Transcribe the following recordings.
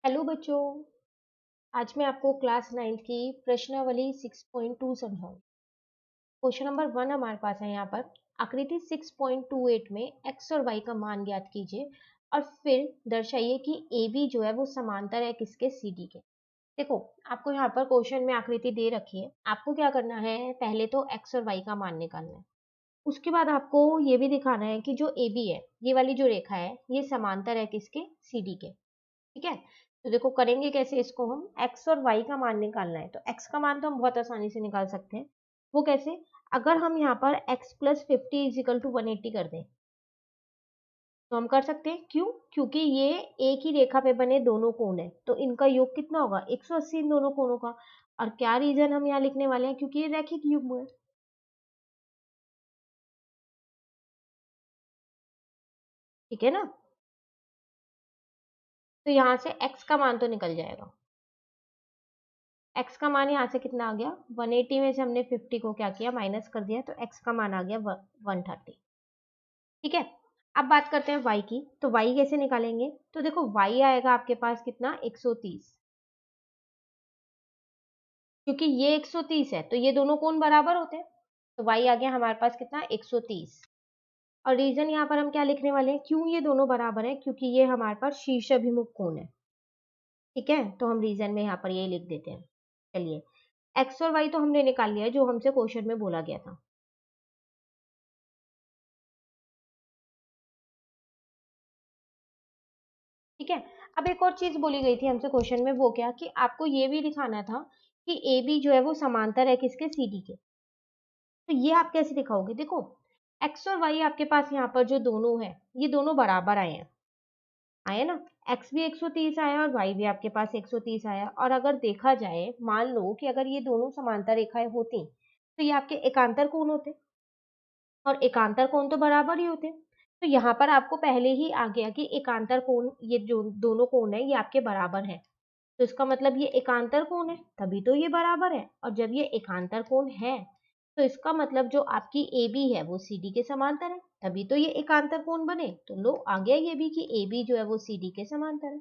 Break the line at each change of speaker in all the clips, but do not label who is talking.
Hello बच्चों। आज मैं आपको क्लास 9 की प्रश्नावली 6.2 समझाऊंगी। क्वेश्चन नंबर 1 हमारे पास है यहाँ पर। आकृति 6.28 में एक्स और वाई का मान ज्ञात कीजिए और फिर दर्शाइए कि ए बी जो है वो समांतर है किसके सी डी के। देखो, आपको यहाँ पर क्वेश्चन में आकृति दे रखी है। आपको क्या करना है, पहले तो एक्स और वाई का मान निकालना है। उसके बाद आपको ये भी दिखाना है कि जो ए बी है, ये वाली जो रेखा है, ये समांतर है किसके, सी डी के। ठीक है। तो देखो करेंगे कैसे इसको, हम x और y का मान निकालना है। तो x का मान तो हम बहुत आसानी से निकाल सकते हैं। वो कैसे, अगर हम यहाँ पर x प्लस 50 इजिकल टू 180 कर दें तो हम कर सकते हैं। क्यों? क्योंकि ये एक ही रेखा पे बने दोनों कोण है, तो इनका योग कितना होगा, 180 इन दोनों कोणों का। और क्या रीजन हम यहाँ लिखने वाले हैं, क्योंकि ये रैखिक युग्म है। ठीक है ना। तो यहाँ से x का मान तो निकल जाएगा। x का मान यहाँ से कितना आ गया, 180 में से हमने 50 को क्या किया, माइनस कर दिया, तो x का मान आ गया 130। ठीक है। अब बात करते हैं y की। तो y कैसे निकालेंगे, तो देखो y आएगा आपके पास कितना, 130। क्योंकि ये 130 है तो ये दोनों कोण बराबर होते हैं। तो y आ गया हमारे पास कितना, 130। और रीजन यहाँ पर हम क्या लिखने वाले हैं, क्यों ये दोनों बराबर है, क्योंकि ये हमारे पास शीर्षाभिमुख कोण है। ठीक है, तो हम रीजन में यहाँ पर ये लिख देते हैं। चलिए, x और y तो हमने निकाल लिया जो हमसे क्वेश्चन में बोला गया था। ठीक है। अब एक और चीज बोली गई थी हमसे क्वेश्चन में, वो क्या, कि आपको ये भी दिखाना था कि ए बी जो है वो समांतर है किसके, सी डी के। तो ये आप कैसे दिखाओगे, देखो एक्स और वाई आपके पास यहाँ पर जो दोनों है, ये दोनों बराबर आए हैं, आए ना। एक्स भी 130 आया और वाई भी आपके पास 130 आया। और अगर देखा जाए, मान लो कि अगर ये दोनों समांतर रेखाएं होती तो ये आपके एकांतर कोण होते, और एकांतर कोण तो बराबर ही होते। तो यहाँ पर आपको पहले ही आ गया कि एकांतर कोण, ये जो दोनों कोण है ये आपके बराबर है। तो इसका मतलब ये एकांतर कोण है, तभी तो ये बराबर है। और जब ये एकांतर कोण है तो इसका मतलब जो आपकी ए बी है वो सी डी के समांतर है, तभी तो ये एकांतर कोण बने। तो लो, आ गया ये भी कि ए बी जो है वो सी डी के समांतर है।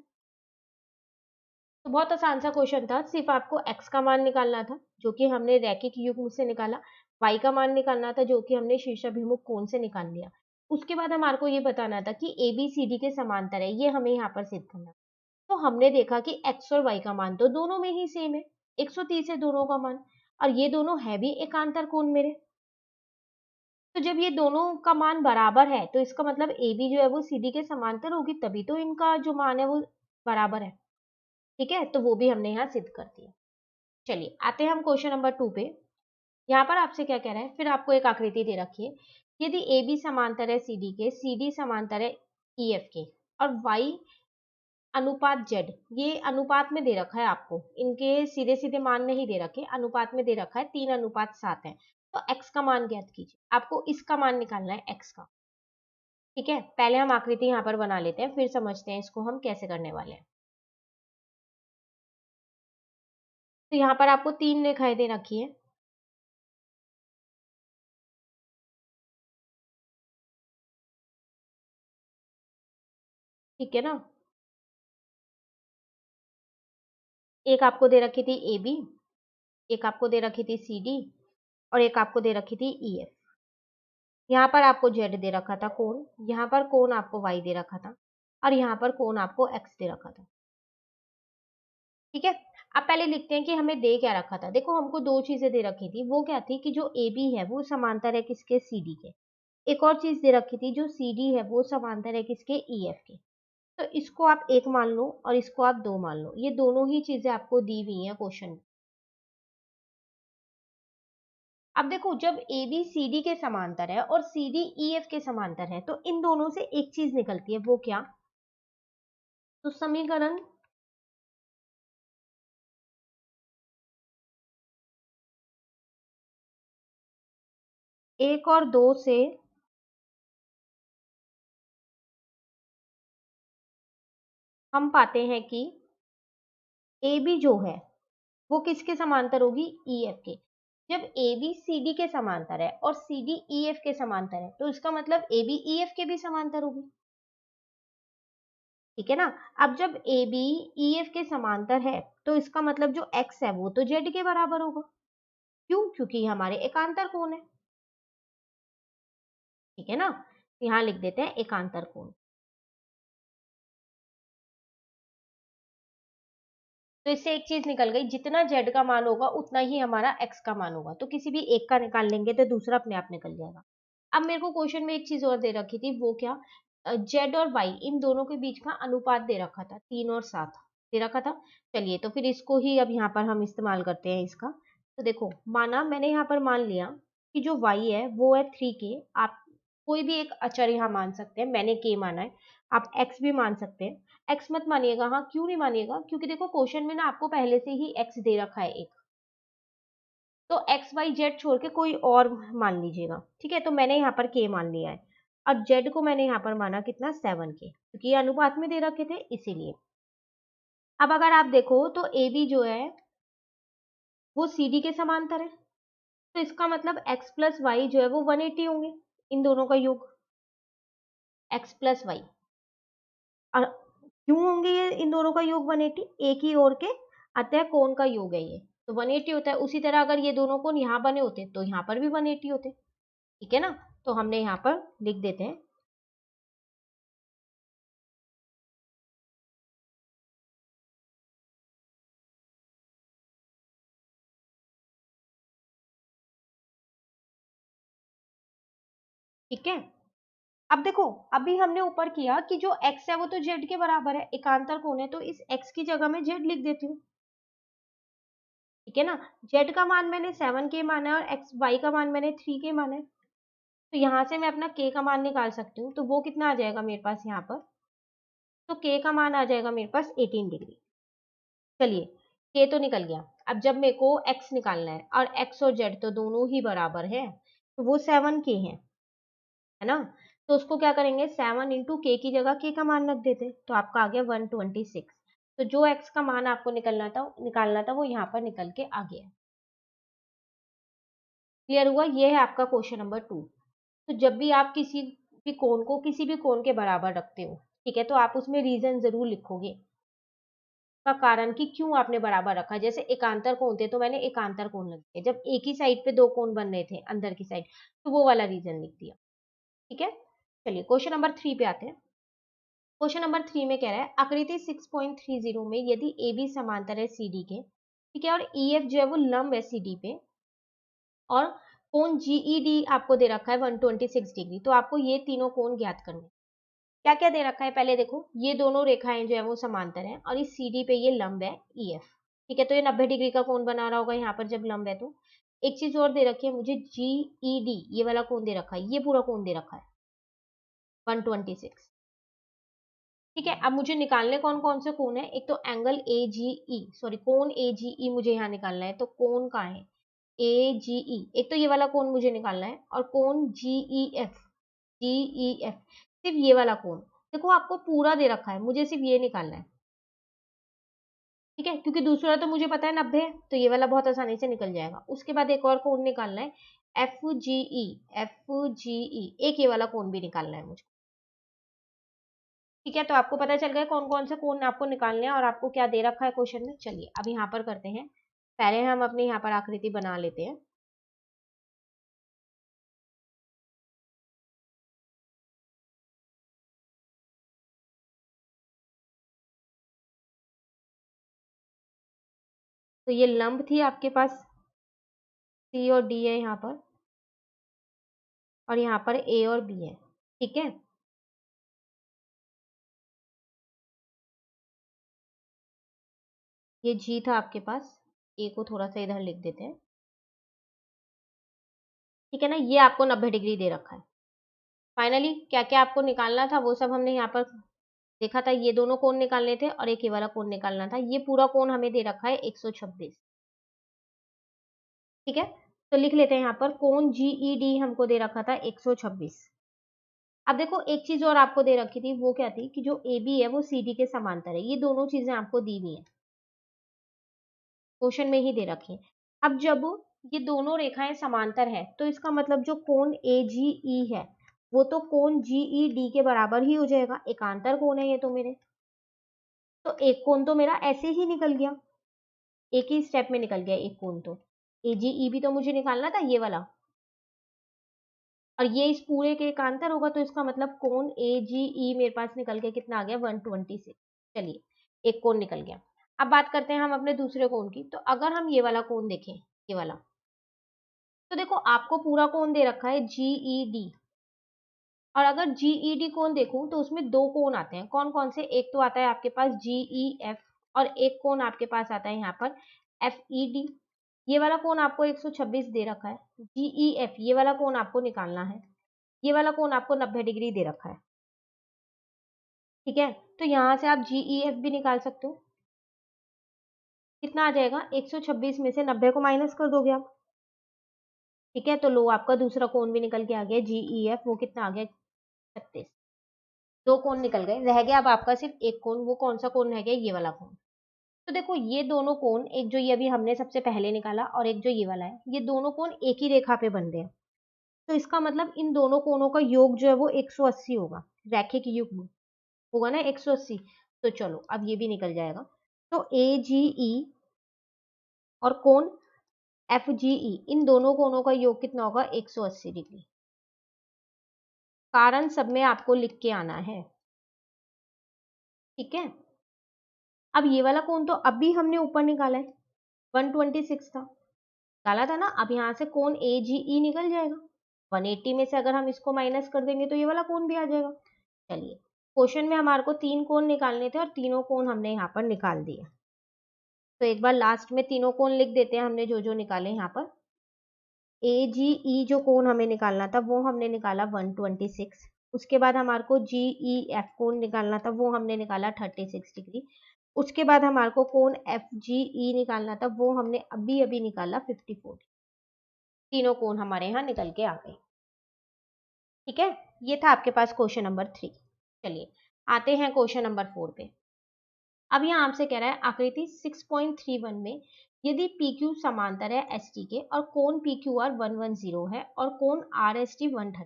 तो बहुत आसान सा क्वेश्चन था, सिर्फ आपको x का मान निकालना था जो कि हमने रैखिक युग्म से निकाला, y का मान निकालना था जो कि हमने शीर्षाभिमुख कोण से निकाल लिया। उसके बाद हमारे को ये बताना था कि ए बी सी डी के समांतर है, ये हमें यहाँ पर सिद्ध करना। तो हमने देखा कि x और y का मान तो दोनों में ही सेम है, 130 है दोनों का मान, और ये दोनों है भी एकांतर कोण मेरे। तो जब ये दोनों का मान बराबर है तो इसका मतलब ए बी जो है वो सी डी के समांतर होगी, तभी तो इनका जो मान है वो बराबर है। ठीक है, तो वो भी हमने यहाँ सिद्ध कर दिया। चलिए आते हैं हम क्वेश्चन नंबर 2 पे। यहाँ पर आपसे क्या कह रहा है, फिर आपको एक आकृति दे रखी है। यदि ए बी समांतर है सी डी के, सी डी समांतर है ई एफ के, और वाई अनुपात जेड, ये अनुपात में दे रखा है आपको, इनके सीधे सीधे मान नहीं दे रखे, अनुपात में दे रखा है, 3:7 है। तो x का मान ज्ञात कीजिए, आपको इसका मान निकालना है x का। ठीक है, पहले हम आकृति यहाँ पर बना लेते हैं, फिर समझते हैं इसको हम कैसे करने वाले हैं। तो यहाँ पर आपको 3 रेखाएं दे रखी है। ठीक है ना। एक आपको दे रखी थी ए बी, एक आपको दे रखी थी सी डी, और एक आपको दे रखी थी ई एफ। यहाँ पर आपको जेड दे रखा था कोण, यहाँ पर कोण आपको वाई दे रखा था, और यहाँ पर कोण आपको एक्स दे रखा था। ठीक है। अब पहले लिखते हैं कि हमें दे क्या रखा था। देखो हमको दो चीजें दे रखी थी, वो क्या थी कि जो ए बी है वो समांतर है किसके, सी डी के। एक और चीज दे रखी थी, जो सी डी है वो समांतर है किसके, ई एफ के। तो इसको आप एक मान लो और इसको आप दो मान लो, ये दोनों ही चीजें आपको दी हुई हैं क्वेश्चन में। अब देखो, जब ए बी सी डी के समांतर है और सी डी ई एफ के समांतर है तो इन दोनों से एक चीज निकलती है, वो क्या, तो समीकरण एक और दो से हम पाते हैं कि ए बी जो है वो किसके समांतर होगी, ई एफ के। जब ए बी सी डी के समांतर है और सी डी ई एफ के समांतर है तो इसका मतलब ए बी ई एफ के भी समांतर होगी। ठीक है ना। अब जब ए बी ई एफ के समांतर है तो इसका मतलब जो एक्स है वो तो जेड के बराबर होगा। क्यों? क्योंकि हमारे एकांतर कोण है। ठीक है ना, यहाँ लिख देते हैं एकांतर कोण। तो इससे एक चीज निकल गई, जितना जेड का मान होगा उतना ही हमारा एक्स का मान होगा। तो किसी भी एक का निकाल लेंगे तो दूसरा अपने आप निकल जाएगा। अब मेरे को क्वेश्चन में एक चीज और दे रखी थी, वो क्या, जेड और वाई इन दोनों के बीच का अनुपात दे रखा था 3 और 7 दे रखा था। चलिए तो फिर इसको ही अब यहाँ पर हम इस्तेमाल करते हैं इसका। तो देखो, माना मैंने यहाँ पर मान लिया कि जो वाई है वो है 3K। आप कोई भी एक अचर यहाँ मान सकते हैं, मैंने के माना है, आप एक्स भी मान सकते हैं। एक्स मत मानिएगा, हाँ क्यों नहीं मानिएगा, क्योंकि देखो क्वेश्चन में ना आपको पहले से ही एक्स दे रखा है एक, तो एक्स वाई जेड छोड़ के कोई और मान लीजिएगा। ठीक है, तो मैंने यहाँ पर के मान लिया है और जेड को मैंने यहाँ पर माना कितना, 7K, क्योंकि ये अनुपात में दे रखे थे इसीलिए। अब अगर आप देखो तो ए बी जो है वो सी डी के समांतर है, तो इसका मतलब एक्स प्लस वाई जो है वो 180 होंगे, इन दोनों का योग, एक्स प्लस वाई। और क्यों होंगे ये इन दोनों का योग 180, एक ही ओर के अतः कोण का योग है ये, तो 180 होता है। उसी तरह अगर ये दोनों कोण यहाँ बने होते तो यहाँ पर भी 180 होते। ठीक है ना, तो हमने यहाँ पर लिख देते हैं। ठीक है, अब देखो, अभी हमने ऊपर किया कि जो x है वो तो z के बराबर है, एकांतर कोण है, तो इस x की जगह में z लिख देती हूँ। ठीक है ना, z का मान मैंने 7K माना है और x y का मान मैंने 3K माना है, तो यहाँ से मैं अपना k का मान निकाल सकती हूँ। तो वो कितना आ जाएगा मेरे पास यहाँ पर, तो k का मान आ जाएगा मेरे पास 18 डिग्री। चलिए, k तो निकल गया। अब जब मेरे को x निकालना है और x और z तो दोनों ही बराबर है, तो वो 7K है ना, तो उसको क्या करेंगे, 7 × k की जगह k का मान रख देते, तो आपका आ गया 126। तो जो x का मान आपको निकालना था वो यहाँ पर निकल के आ गया। क्लियर हुआ, ये है आपका क्वेश्चन नंबर 2। तो जब भी आप किसी भी कोण को किसी भी कोण के बराबर रखते हो, ठीक है, तो आप उसमें रीजन जरूर लिखोगे का कारण कि क्यों आपने बराबर रखा। जैसे एकांतर कोण थे तो मैंने एकांतर कोण लिख दिया, जब एक ही साइड पे दो कोण बन रहे थे अंदर की साइड, तो वो वाला रीजन लिख दिया। ठीक है, चलिए क्वेश्चन नंबर 3 पे आते हैं। क्वेश्चन नंबर 3 में कह रहा है, आकृति 6.30 में यदि ए बी समांतर है सी डी के, ठीक है, और ई एफ जो है वो लंब है सी डी पे, और कोण जीईडी आपको दे रखा है 126 डिग्री, तो आपको ये तीनों कोण ज्ञात करने। क्या क्या दे रखा है, पहले देखो, ये दोनों रेखाएं जो है वो समांतर है और इस सी डी पे ये लंब है ई एफ। ठीक है, तो ये 90 डिग्री का कोण बना रहा होगा यहाँ पर जब लंब है तो। एक चीज और दे रखी है मुझे, जीईडी ये वाला कोण दे रखा है, ये पूरा कोण दे रखा है 126। ठीक है, अब मुझे निकालने कौन कौन से कोण है, एक तो angle A ji E, sorry कोण ए जी ई मुझे यहाँ निकालना है, तो कोण का है ए जी ई, एक तो ये वाला कोण मुझे निकालना है, और कोण जीई एफ, जीई एफ, सिर्फ ये वाला कोण। देखो आपको पूरा दे रखा है, मुझे सिर्फ ये निकालना है। ठीक है, क्योंकि दूसरा तो मुझे पता है 90 है, तो ये वाला बहुत आसानी से निकल जाएगा। उसके बाद एक और कोण निकालना है, एफ जी ई, एफ जी ई, एक ये वाला कोण भी निकालना है मुझे। ठीक है, तो आपको पता चल गया कौन कौन से कोण आपको निकालने हैं और आपको क्या दे रखा है क्वेश्चन में। चलिए अब यहाँ पर करते हैं, पहले हम अपने यहाँ पर आकृति बना लेते हैं। तो ये लंब थी आपके पास, सी और डी है यहाँ पर, और यहाँ पर ए और बी है। ठीक है, ये जी था आपके पास, ए को थोड़ा सा इधर लिख देते हैं। ठीक है ना, ये आपको 90 डिग्री दे रखा है। फाइनली क्या क्या आपको निकालना था वो सब हमने यहाँ पर देखा था, ये दोनों कोण निकालने थे और एक ये वाला कोण निकालना था। ये पूरा कोण हमें दे रखा है 126। ठीक है, तो लिख लेते हैं यहाँ पर, कोण जीईडी हमको दे रखा था 126। अब देखो एक चीज और आपको दे रखी थी, वो क्या थी कि जो ए बी है वो सी डी के समांतर है। ये दोनों चीजें आपको दी हुई है, क्वेश्चन में ही दे रखी है। अब जब ये दोनों रेखाएं समांतर है तो इसका मतलब जो कोण ए जी ई है वो तो कोण जीई डी के बराबर ही हो जाएगा, एकांतर कोण है ये तो मेरे। तो एक कोण तो मेरा ऐसे ही निकल गया, एक ही स्टेप में निकल गया एक कोण। तो AGE भी तो मुझे निकालना था, ये वाला, और ये इस पूरे के एक अंतर होगा, तो इसका मतलब कोण AGE मेरे पास निकल के कितना आ गया, 126। चलिए, एक कोण निकल गया। अब बात करते हैं हम अपने दूसरे कोण की। तो अगर हम ये वाला कोण देखें, ये वाला, तो देखो आपको पूरा कोण दे रखा है GED, और अगर GED कोण देखूं तो उसमें दो कोण आते हैं। कौन कौन से? एक तो आता है आपके पास GEF, और एक कोण आपके पास आता है यहाँ पर FED। ये वाला कोण आपको 126 दे रखा है। GEF ये वाला कोण आपको निकालना है, ये वाला कोण आपको 90 डिग्री दे रखा है। ठीक है, तो यहां से आप GEF भी निकाल सकते हो। कितना आ जाएगा? 126 में से 90 को माइनस कर दोगे आप। ठीक है, तो लो आपका दूसरा कोण भी निकल के आ गया GEF। वो कितना आ गया? 36। दो कोण निकल गए, रह गया अब आपका सिर्फ एक कोण। वो कौन सा कोण रह गया? ये वाला कोण। तो देखो ये दोनों कोण, एक जो ये अभी हमने सबसे पहले निकाला और एक जो ये वाला है, ये दोनों कोण एक ही रेखा पे बन रहे हैं। तो इसका मतलब इन दोनों कोणों का योग जो है वो 180 होगा, रैखिक युग्म होगा ना 180। तो चलो अब ये भी निकल जाएगा। तो AGE और कोण FGE, इन दोनों कोणों का योग कितना होगा? 180 डिग्री। कारण सब में आपको लिख के आना है। ठीक है, अब ये वाला कोण तो अभी हमने ऊपर निकाला है, 126 था, निकाला था ना। अब यहाँ से कोण AGE निकल जाएगा। 180 में से अगर हम इसको माइनस कर देंगे तो ये वाला कोण भी आ जाएगा। चलिए, क्वेश्चन में हमारे को 3 कोण निकालने थे और तीनों कोण हमने यहाँ पर निकाल दिए। तो एक बार लास्ट में तीनों कोण लिख देते हैं हमने जो जो निकाले यहाँ पर। AGE जो कोण हमें निकालना था वो हमने निकाला 126। उसके बाद हमारे को GEF कोण निकालना था, वो हमने निकाला 36 डिग्री। उसके बाद हमारे को कोण FGE निकालना था, वो हमने अभी अभी निकाला 54। तीनों कोण हमारे यहाँ निकल के आ गए। ठीक है, ये था आपके पास क्वेश्चन नंबर 3। चलिए आते हैं क्वेश्चन नंबर 4 पे। अब यहाँ आपसे कह रहा है आकृति 6.31 में यदि PQ समांतर है ST के और कोण PQR 110 है और कोण RST 130,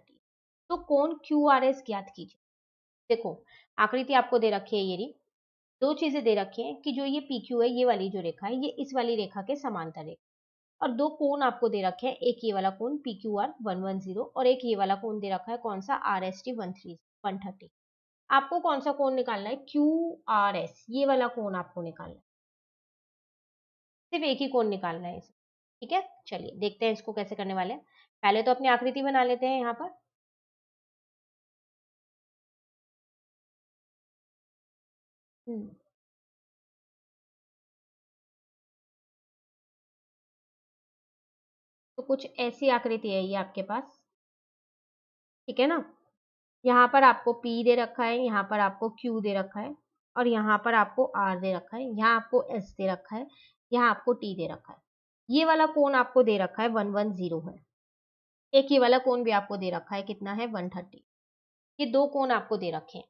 तो कोण QRS ज्ञात कीजिए। देखो आकृति आपको दे रखी है, ये दो चीजें दे रखी हैं कि जो ये PQ है, ये वाली जो रेखा है, ये इस वाली रेखा के समांतर है, और दो कोण आपको दे रखे हैं, एक ये वाला कोण PQR 110 और एक ये वाला कोण दे रखा है कौन सा? RST 130। आपको कौन सा कोण निकालना है? QRS, ये वाला कोण आपको निकालना है। सिर्फ एक ही कोण निकालना है इसे। ठीक है, चलिए देखते हैं इसको कैसे करने वाले हैं। पहले तो अपनी आकृति बना लेते हैं यहाँ पर। हम्म, तो कुछ ऐसी आकृति है ये आपके पास। ठीक है ना, यहाँ पर आपको P दे रखा है, यहाँ पर आपको Q दे रखा है, और यहाँ पर आपको R दे रखा है, यहाँ आपको S दे रखा है, यहाँ आपको T दे रखा है। ये वाला कोण आपको दे रखा है 110 है। एक ये वाला कोण भी आपको दे रखा है, कितना है? 130। ये दो कोण आपको दे रखे हैं।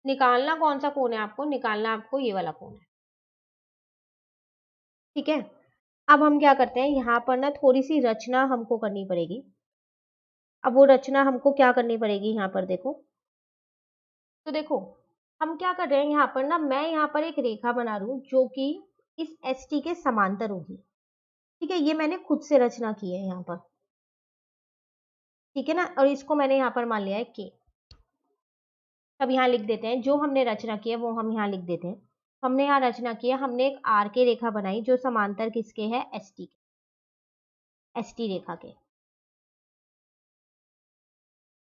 निकालना कौन सा कोण है? आपको निकालना आपको ये वाला कोण है। ठीक है, अब हम क्या करते हैं, यहाँ पर ना थोड़ी सी रचना हमको करनी पड़ेगी। अब वो रचना हमको क्या करनी पड़ेगी, यहाँ पर देखो। तो देखो हम क्या कर रहे हैं, यहाँ पर ना मैं यहाँ पर एक रेखा बना रही हूँ जो कि इस ST के समांतर होगी। ठीक है, ये मैंने खुद से रचना की है यहाँ पर। ठीक है ना, और इसको मैंने यहाँ पर मान लिया है K। अब यहाँ लिख देते हैं जो हमने रचना की है वो हम यहाँ लिख देते हैं। हमने यहाँ रचना किया, हमने एक आर के रेखा बनाई जो समांतर किसके है? ST रेखा के।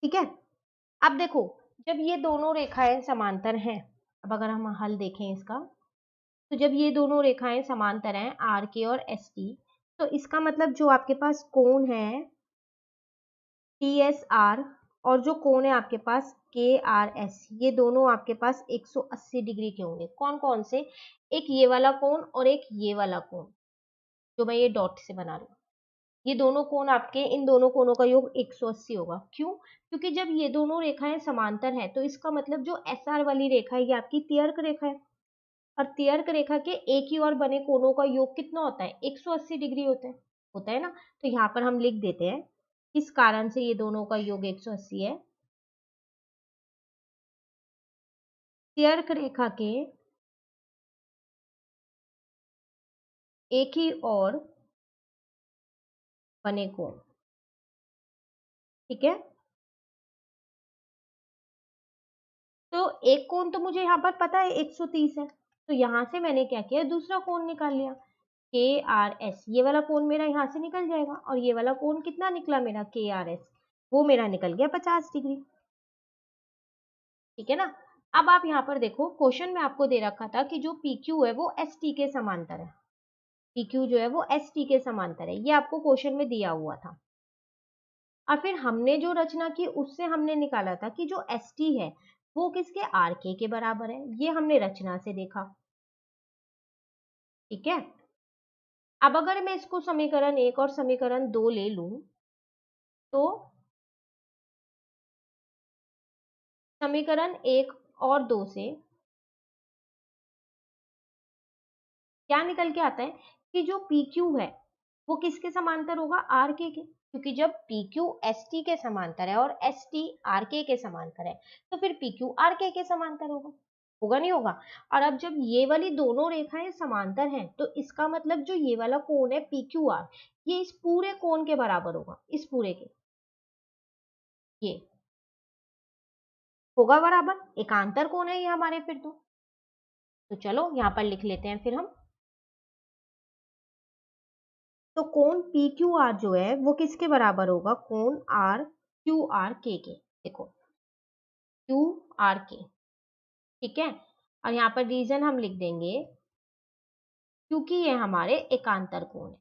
ठीक है, अब देखो जब ये दोनों रेखाएं समांतर हैं, अब अगर हम हल देखें इसका, तो जब ये दोनों रेखाएं समांतर हैं आर के और ST, तो इसका मतलब जो आपके पास कोण है TSR और जो कोण है आपके पास KRS, ये दोनों आपके पास 180 डिग्री के होंगे। कौन कौन से? एक ये वाला कोण और एक ये वाला कोण, जो मैं ये डॉट से बना रही हूँ। ये दोनों कोण आपके, इन दोनों कोणों का योग 180 होगा। क्यों? क्योंकि जब ये दोनों रेखाएं समांतर हैं तो इसका मतलब जो SR वाली रेखा है ये आपकी तियर्क रेखा है, और तियर्क रेखा के एक ही और बने कोणों का योग कितना होता है? 180 डिग्री होता है ना। तो यहाँ पर हम लिख देते हैं किस कारण से ये दोनों का योग 180 है। त्रियर्क रेखा के एक ही ओर बने कोण, ठीक है। तो एक कोण तो मुझे यहाँ पर पता है 130 है, तो यहाँ से मैंने क्या किया, दूसरा कोण निकाल लिया, के आर एस। ये वाला कोण मेरा यहाँ से निकल जाएगा, और ये वाला कोण कितना निकला मेरा, के आर एस, वो मेरा निकल गया 50 डिग्री, ठीक है ना। अब आप यहाँ पर देखो, क्वेश्चन में आपको दे रखा था कि जो पी क्यू है वो एस टी के समांतर है, पी क्यू जो है वो एस टी के समांतर है, ये आपको क्वेश्चन में दिया हुआ था। और फिर हमने जो रचना की उससे हमने निकाला था कि जो एस टी है वो किसके, आर के बराबर है, ये हमने रचना से देखा, ठीक है। अब अगर मैं इसको समीकरण 1 और समीकरण 2 ले लूं, तो समीकरण 1 और 2 से क्या निकल के आता है कि जो पी क्यू है वो किसके समांतर होगा, आर के, क्योंकि जब पी क्यू एस टी के समांतर है और एस टी आर के समांतर है, तो फिर पी क्यू आर के समांतर होगा, होगा नहीं होगा। और अब जब ये वाली दोनों रेखाएं समांतर हैं, तो इसका मतलब जो ये वाला कोण है पी क्यू आर, ये इस पूरे कोण के बराबर होगा, इस पूरे के, ये होगा बराबर, एकांतर कोण है ये हमारे फिर तो चलो यहाँ पर लिख लेते हैं फिर हम। तो कोण पी क्यू आर जो है वो किसके बराबर होगा, कोण आर क्यू आर के, देखो क्यू आर के, ठीक है। और यहाँ पर रीजन हम लिख देंगे क्योंकि ये हमारे एकांतर कोण है।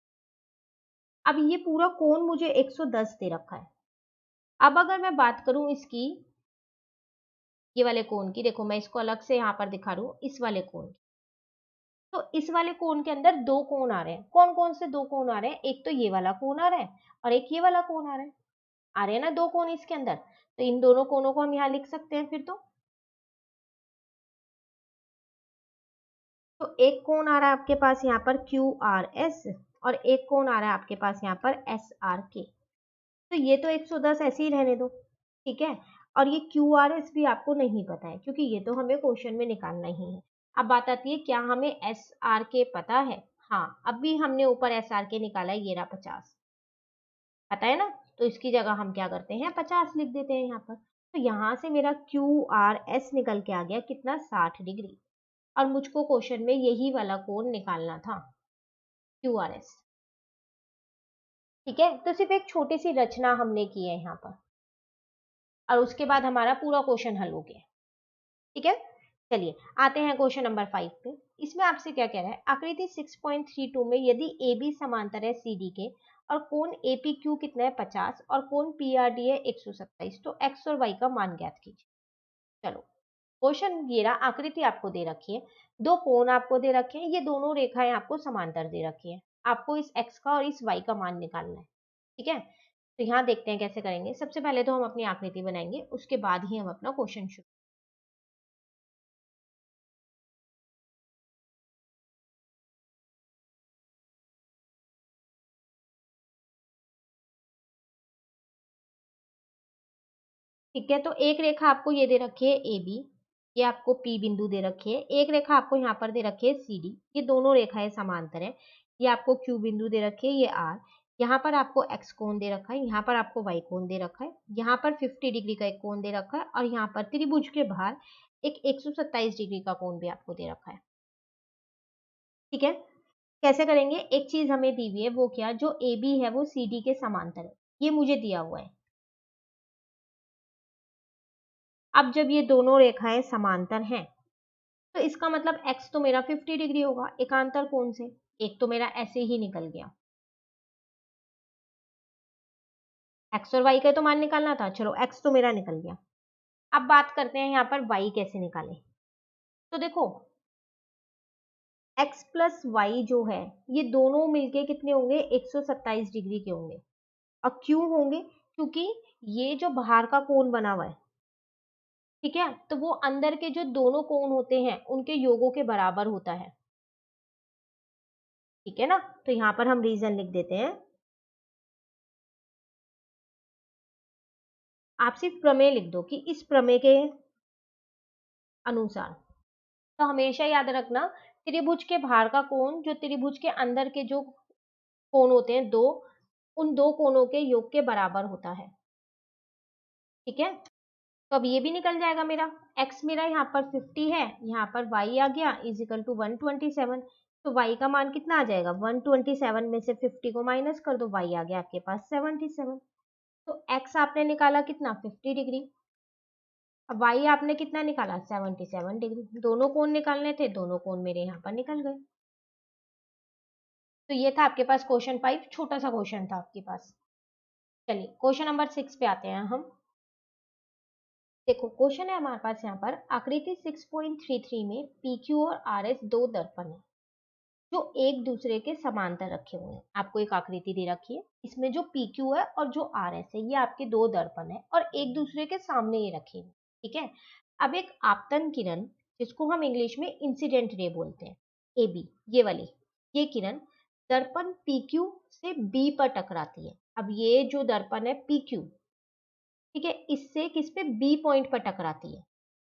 अब ये पूरा कोण मुझे 110 दे रखा है। अब अगर मैं बात करूं इसकी, ये वाले कोण की, देखो मैं इसको अलग से यहाँ पर दिखा रहा हूं, इस वाले कोण, तो इस वाले कोण के अंदर दो कोण आ रहे हैं, कौन कौन से दो कोण आ रहे हैं, एक तो ये वाला कोण आ रहा है और एक ये वाला कोण आ रहा है, आ रहे हैं ना दो कोण इसके अंदर, तो इन दोनों कोणों को हम यहाँ लिख सकते हैं फिर तो एक कोण आ रहा है आपके पास यहाँ पर क्यू आर एस, और एक कोण आ रहा है आपके पास यहाँ पर एस आर के, तो ये तो 110 ऐसे ही रहने दो, ठीक है। और ये क्यू आर एस भी आपको नहीं पता है, क्योंकि ये तो हमें क्वेश्चन में निकालना ही है। अब बात आती है क्या हमें एस आर के पता है, हाँ अभी हमने ऊपर एस आर के निकाला है, ये रहा 50, पता है ना, तो इसकी जगह हम क्या करते हैं 50 लिख देते हैं यहाँ पर, तो यहाँ से मेरा क्यू आर एस निकल के आ गया कितना, 60 डिग्री, और मुझको क्वेश्चन में यही वाला कोण निकालना था, क्यू आर एस, ठीक है। तो सिर्फ एक छोटी सी रचना हमने की है यहाँ पर, और उसके बाद हमारा पूरा क्वेश्चन हल हो गया, ठीक है। चलिए आते हैं क्वेश्चन नंबर 5 पे। इसमें आपसे क्या कह रहा है, आकृति 6.32 में यदि ए बी समांतर है सी डी के, और कोण ए पी क्यू कितना है 50, और कोण पी आर डी है 127, तो एक्स और वाई का मान ज्ञात कीजिए। चलो क्वेश्चन ये रहा, आकृति आपको दे रखी है, दो कोण आपको दे रखे हैं, ये दोनों रेखाएं आपको समांतर दे रखी है, आपको इस x का और इस y का मान निकालना है, ठीक है। तो यहाँ देखते हैं कैसे करेंगे। सबसे पहले तो हम अपनी आकृति बनाएंगे, उसके बाद ही हम अपना क्वेश्चन शुरू। ठीक है, तो एक रेखा आपको ये दे रखी है ए बी, ये आपको पी बिंदु दे रखी है, एक रेखा आपको यहाँ पर दे रखी है सी डी, ये दोनों रेखाएं समांतर है, ये आपको क्यू बिंदु दे रखी है, ये आर, यहाँ पर आपको एक्स कोण दे रखा है, यहाँ पर आपको वाई कोण दे रखा है, यहाँ पर 50 डिग्री का एक कोण दे रखा है, और यहाँ पर त्रिभुज के बाहर एक 127 डिग्री का कोण भी आपको दे रखा है, ठीक है। कैसे करेंगे, एक चीज हमें दी हुई है, वो क्या, जो ए बी है वो सी डी के समांतर है, ये मुझे दिया हुआ है। अब जब ये दोनों रेखाएं समांतर हैं, तो इसका मतलब x तो मेरा 50 डिग्री होगा एकांतर कोण से, एक तो मेरा ऐसे ही निकल गया, x और y का तो मान निकालना था, चलो x तो मेरा निकल गया। अब बात करते हैं यहाँ पर y कैसे निकालें। तो देखो x प्लस वाई जो है, ये दोनों मिलके कितने होंगे, 127 डिग्री के होंगे। और क्यों होंगे, क्योंकि ये जो बाहर का कोण बना हुआ है, ठीक है, तो वो अंदर के जो दोनों कोण होते हैं उनके योगों के बराबर होता है, ठीक है ना। तो यहाँ पर हम रीजन लिख देते हैं, आप सिर्फ प्रमेय लिख दो कि इस प्रमेय के अनुसार। तो हमेशा याद रखना, त्रिभुज के बाहर का कोण जो त्रिभुज के अंदर के जो कोण होते हैं दो, उन दो कोणों के योग के बराबर होता है। ठीक है, तो अब ये भी निकल जाएगा मेरा। x मेरा यहाँ पर 50 है, यहाँ पर y आ गया इज इक्वल टू 127। तो y का मान कितना आ जाएगा, 127 में से 50 को माइनस कर दो, y आ गया आपके पास 77। तो x आपने निकाला कितना, 50 डिग्री। अब y आपने कितना निकाला, 77 डिग्री। दोनों कोण निकालने थे, दोनों कोण मेरे यहाँ पर निकल गए। तो ये था आपके पास क्वेश्चन 5, छोटा सा क्वेश्चन था आपके पास। चलिए क्वेश्चन नंबर 6 पे आते हैं हम। देखो क्वेश्चन है हमारे पास यहाँ पर, आकृति 6.33 में PQ और RS दो दर्पण है जो एक दूसरे के समांतर रखे हुए हैं। आपको एक आकृति दे रखी है, इसमें जो PQ है और जो RS है ये आपके दो दर्पण है और एक दूसरे के सामने ये रखे हैं। ठीक है, अब एक आपतन किरण जिसको हम इंग्लिश में इंसिडेंट रे बोलते हैं, AB, ये वाली ये किरण दर्पण PQ से B पर टकराती है। अब ये जो दर्पण है PQ, ठीक है, इससे किस पे, बी पॉइंट पर टकराती है,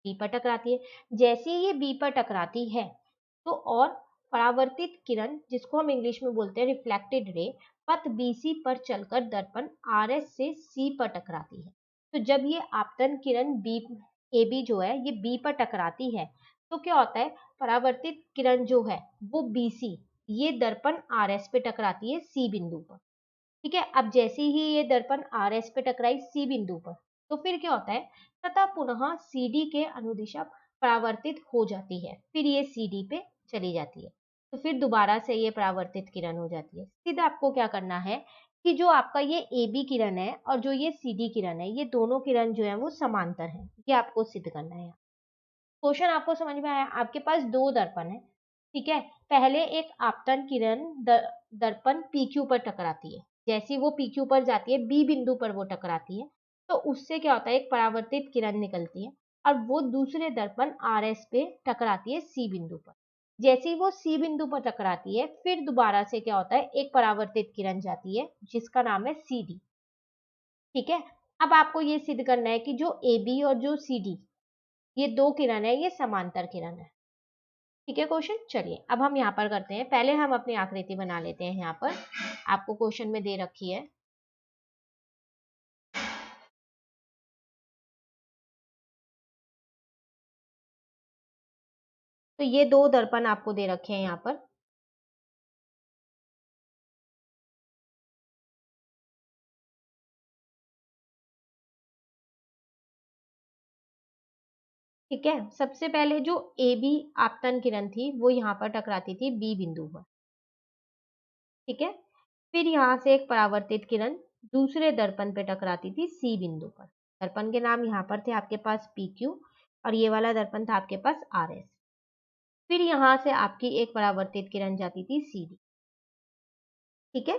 बी पर टकराती है। जैसे ही ये बी पर टकराती है तो और परावर्तित किरण जिसको हम इंग्लिश में बोलते हैं रिफ्लेक्टेड रे, पथ BC पर चलकर दर्पण RS से C पर टकराती है। तो जब ये आपतन किरण बी AB जो है ये B पर टकराती है तो क्या होता है, परावर्तित किरण जो है वो BC ये दर्पण RS पे टकराती है C बिंदु पर। ठीक है, अब जैसे ही ये दर्पण RS पे टकराई C बिंदु पर तो फिर क्या होता है, तथा पुनः CD के अनुदिशा परावर्तित हो जाती है, फिर ये CD पे चली जाती है। तो फिर दोबारा से ये परावर्तित किरण हो जाती है। सीधा आपको क्या करना है कि जो आपका ये AB किरण है और जो ये CD किरण है, ये दोनों किरण जो है वो समांतर है, ये आपको सिद्ध करना है। क्वेश्चन आपको समझ में आया। आपके पास दो दर्पण है, ठीक है, पहले एक आपतन किरण दर्पण PQ पर टकराती है, जैसे वो PQ पर जाती है B बिंदु पर वो टकराती है तो उससे क्या होता है, एक परावर्तित किरण निकलती है और वो दूसरे दर्पण RS पे टकराती है C बिंदु पर। जैसे ही वो C बिंदु पर टकराती है फिर दोबारा से क्या होता है, एक परावर्तित किरण जाती है जिसका नाम है CD। ठीक है, अब आपको ये सिद्ध करना है कि जो AB और जो CD ये दो किरण है ये समांतर किरण है। ठीक है क्वेश्चन, चलिए अब हम यहाँ पर करते हैं, पहले हम अपनी आकृति बना लेते हैं। यहाँ पर आपको क्वेश्चन में दे रखी है, तो ये दो दर्पण आपको दे रखे हैं यहाँ पर। ठीक है, सबसे पहले जो AB आपतन किरण थी वो यहाँ पर टकराती थी B बिंदु पर। ठीक है, फिर यहाँ से एक परावर्तित किरण दूसरे दर्पण पे टकराती थी C बिंदु पर। दर्पण के नाम यहाँ पर थे आपके पास PQ और ये वाला दर्पण था आपके पास RS। फिर यहाँ से आपकी एक परावर्तित किरण जाती थी CD। ठीक है,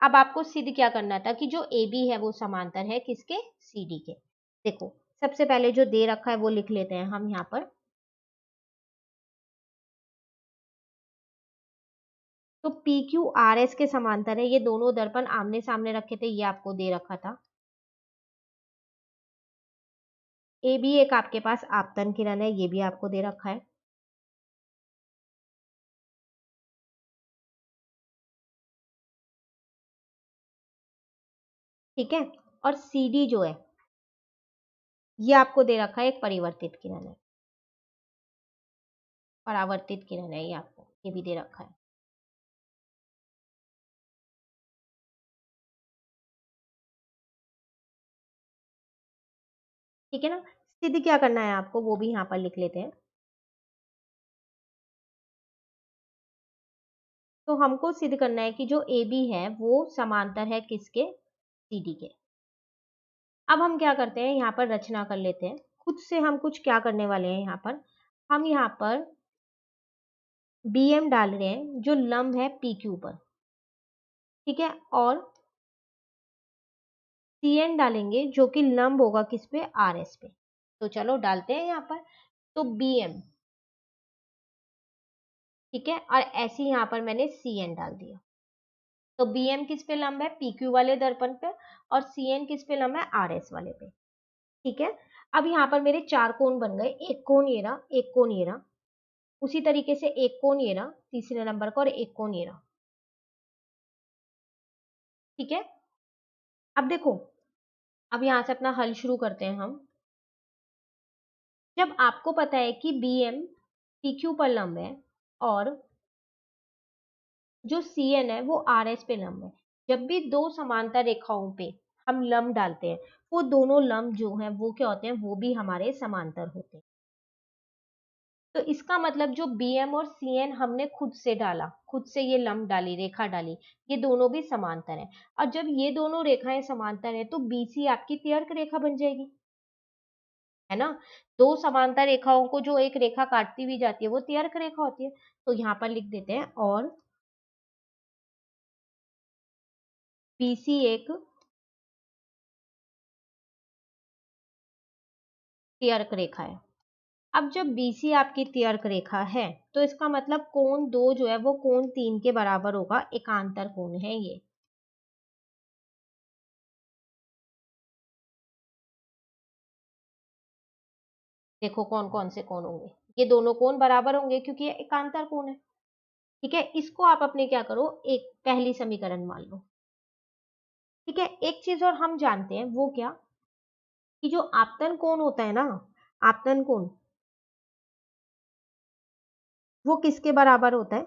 अब आपको सिद्ध क्या करना था कि जो AB है वो समांतर है किसके, CD के। देखो सबसे पहले जो दे रखा है वो लिख लेते हैं हम यहाँ पर। तो PQ RS के समांतर है, ये दोनों दर्पण आमने सामने रखे थे, ये आपको दे रखा था। AB एक आपके पास आपतन किरण है, ये भी आपको दे रखा है। ठीक है, और CD जो है ये आपको दे रखा है एक परिवर्तित किरण है, परावर्तित किरण है, ये आपको ये भी दे रखा है। ठीक है ना, सिद्ध क्या करना है आपको वो भी यहाँ पर लिख लेते हैं। तो हमको सिद्ध करना है कि जो AB है वो समांतर है किसके, CD के। अब हम क्या करते हैं, यहाँ पर रचना कर लेते हैं खुद से। हम कुछ क्या करने वाले हैं, यहाँ पर हम यहाँ पर BM डाल रहे हैं जो लंब है PQ पर। ठीक है, और CN डालेंगे जो कि लंब होगा किस पे, RS पे। तो चलो डालते हैं यहाँ पर, तो BM, ठीक है, और ऐसे ही यहाँ पर मैंने CN डाल दिया। तो BM किस पे लंब है, PQ वाले दर्पण पे, और CN किस पे लंब है, RS वाले पे। ठीक है, अब यहाँ पर मेरे 4 कोण बन गए, एक कोण ये रहा, एक कोण ये रहा, उसी तरीके से एक कोण ये रहा तीसरे नंबर का और एक कोण ये रहा। ठीक है, अब देखो, अब यहां से अपना हल शुरू करते हैं हम। जब आपको पता है कि BM PQ पर लंब है और जो CN है वो RS पे लंब है, जब भी दो समांतर रेखाओं पे हम लंब डालते हैं, वो दोनों लंब जो हैं वो क्या होते हैं, वो भी हमारे समांतर होते हैं। तो इसका मतलब जो BM और CN हमने खुद से डाला, खुद से ये लंब डाली, रेखा डाली, ये दोनों भी समांतर है। और जब ये दोनों रेखाएं समांतर है तो BC आपकी त्यर्क रेखा बन जाएगी, है ना। दो समांतर रेखाओं को जो एक रेखा काटती हुई जाती है वो त्यर्क रेखा होती है। तो यहाँ पर लिख देते हैं और BC एक त्यर्क रेखा है। अब जब BC आपकी त्यर्क रेखा है तो इसका मतलब कोण 2 जो है वो कोण 3 के बराबर होगा, एकांतर कोण है ये। देखो कौन कौन से कोण होंगे, ये दोनों कोण बराबर होंगे क्योंकि ये एकांतर कोण है। ठीक है, इसको आप अपने क्या करो, एक पहली समीकरण मान लो। ठीक है, एक चीज और हम जानते हैं, वो क्या, कि जो आपतन कोण होता है ना, आपतन कोण, वो किसके बराबर होता है,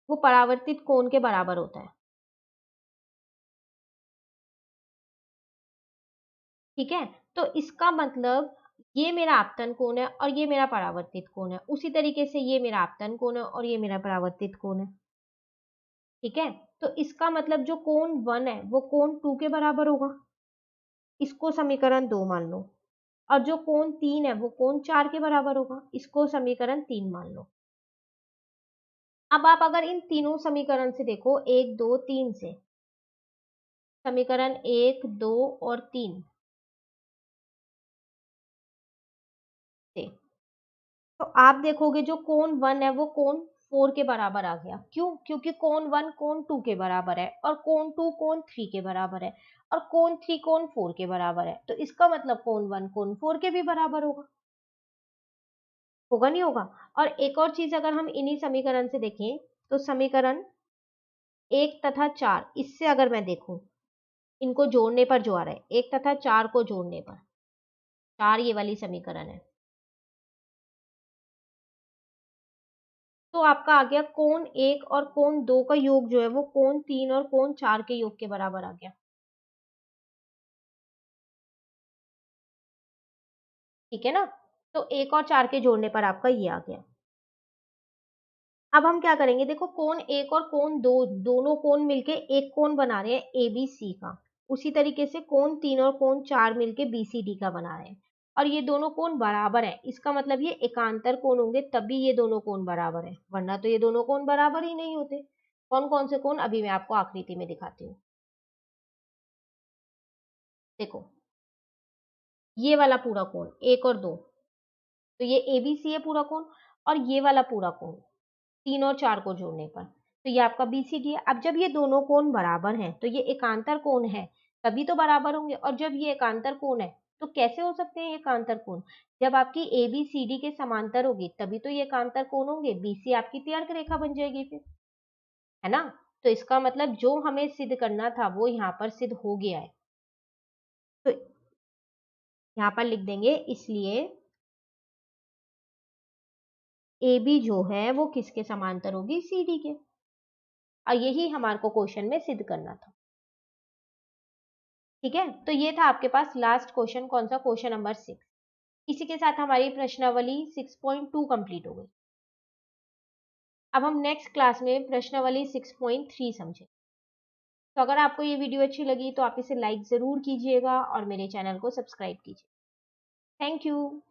वो परावर्तित कोण के बराबर होता है। ठीक है, तो इसका मतलब ये मेरा आपतन कोण है और ये मेरा परावर्तित कोण है, उसी तरीके से ये मेरा आपतन कोण है और ये मेरा परावर्तित कोण है। ठीक है, तो इसका मतलब जो कोण 1 है वो कोण 2 के बराबर होगा, इसको समीकरण 2 मान लो। और जो कोण 3 है वो कोण 4 के बराबर होगा, इसको समीकरण 3 मान लो। अब आप अगर इन तीनों समीकरण से देखो, 1 2 3 से, समीकरण 1 2 और 3 से, तो आप देखोगे जो कोण 1 है वो कोण 4 के बराबर आ गया। क्यों? क्योंकि कोण 1 कोण 2 के बराबर है और कोण 2 कोण 3 के बराबर है और कोण 3 कोण 4 के बराबर है, तो इसका मतलब कोण 1 कोण 4 के भी बराबर होगा। होगा नहीं होगा? और एक और चीज अगर हम इन्हीं समीकरण से देखें, तो समीकरण 1 तथा 4, इससे अगर मैं देखूं, इनको जोड़ने पर जो आ रहा है, 1 तथा 4 को जोड़ने पर, 4 ये वाली समीकरण है, तो आपका आ गया कोण 1 और कोण 2 का योग जो है वो कोण 3 और कोण 4 के योग के बराबर आ गया। ठीक है ना, तो 1 और 4 के जोड़ने पर आपका ये आ गया। अब हम क्या करेंगे, देखो कोण 1 और कोण 2 दोनों कोण मिलके एक कोण बना रहे हैं ABC का, उसी तरीके से कोण 3 और कोण 4 मिलके BCD का बना रहे हैं, और ये दोनों कोण बराबर है, इसका मतलब ये एकांतर कोण होंगे तभी ये दोनों कोण बराबर है, वरना तो ये दोनों कोण बराबर ही नहीं होते। कौन कौन से कोण, अभी मैं आपको आकृति में दिखाती हूँ। देखो, ये वाला पूरा कोण 1 और 2, तो ये ABC है पूरा कोण, और ये वाला पूरा कोण 3 और 4 को जोड़ने पर, तो ये आपका BCD है। अब जब ये दोनों कोण बराबर हैं तो ये एकांतर कोण है, तभी तो बराबर होंगे, और जब ये एकांतर कोण है तो कैसे हो सकते हैं एकांतर कोण, जब आपकी ABCD के समांतर होगी तभी तो ये एकांतर कोण होंगे, BC आपकी त्यर्क रेखा बन जाएगी फिर, है ना। तो इसका मतलब जो हमें सिद्ध करना था वो यहाँ पर सिद्ध हो गया है। तो यहाँ पर लिख देंगे, इसलिए AB जो है वो किसके समांतर होगी, CD के, और यही हमारे को क्वेश्चन में सिद्ध करना था। ठीक है, तो ये था आपके पास लास्ट क्वेश्चन, कौन सा, क्वेश्चन नंबर 6। इसी के साथ हमारी प्रश्नावली 6.2 कंप्लीट हो गई। अब हम नेक्स्ट क्लास में प्रश्नावली 6.3 समझें। तो अगर आपको ये वीडियो अच्छी लगी तो आप इसे लाइक जरूर कीजिएगा और मेरे चैनल को सब्सक्राइब कीजिए। Thank you.